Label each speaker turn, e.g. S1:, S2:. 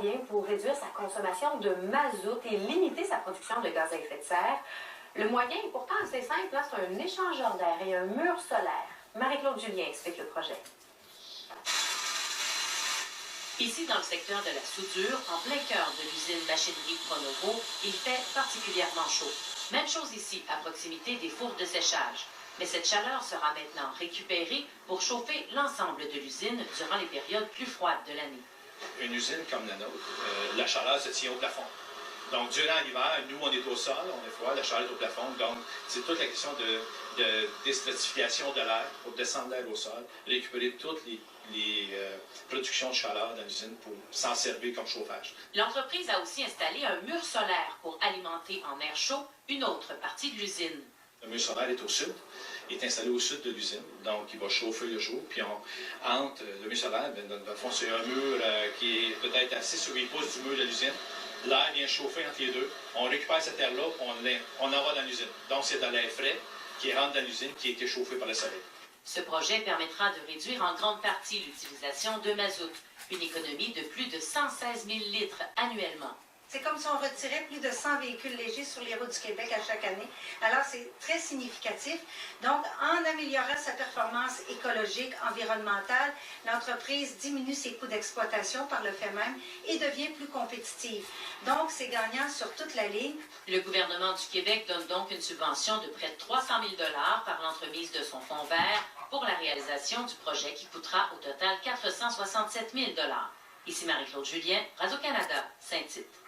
S1: moyens pour réduire sa consommation de mazout et limiter sa production de gaz à effet de serre. Le moyen est pourtant assez simple, là, c'est un échangeur d'air et un mur solaire. Marie-Claude Julien explique le projet.
S2: Ici, dans le secteur de la soudure, en plein cœur de l'usine machinerie Pronovo, il fait particulièrement chaud. Même chose ici, à proximité des fours de séchage. Mais cette chaleur sera maintenant récupérée pour chauffer l'ensemble de l'usine durant les périodes plus froides de l'année.
S3: Une usine comme la nôtre, la chaleur se tient au plafond. Donc, durant l'hiver, nous, on est au sol, on est froid, la chaleur est au plafond. Donc, c'est toute la question de déstratification de l'air pour descendre l'air au sol, récupérer toutes les productions de chaleur dans l'usine pour s'en servir comme chauffage.
S2: L'entreprise a aussi installé un mur solaire pour alimenter en air chaud une autre partie de l'usine.
S3: Le mur solaire est au sud, il est installé au sud de l'usine, donc il va chauffer le jour. Puis entre le mur solaire, dans le fond, c'est un mur qui est peut-être à 6 ou 8 pouces du mur de l'usine. L'air vient chauffer entre les deux. On récupère cette air-là, on envoie dans l'usine. Donc, c'est de l'air frais qui rentre dans l'usine, qui a été chauffé par le soleil.
S2: Ce projet permettra de réduire en grande partie l'utilisation de mazout, une économie de plus de 116 000 litres annuellement.
S4: C'est comme si on retirait plus de 100 véhicules légers sur les routes du Québec à chaque année. Alors, c'est très significatif. Donc, en améliorant sa performance écologique, environnementale, l'entreprise diminue ses coûts d'exploitation par le fait même et devient plus compétitive. Donc, c'est gagnant sur toute la ligne.
S2: Le gouvernement du Québec donne donc une subvention de près de 300 000 $ par l'entremise de son fonds vert pour la réalisation du projet qui coûtera au total 467 000 $. Ici Marie-Claude Julien, Radio-Canada, Saint-Tite.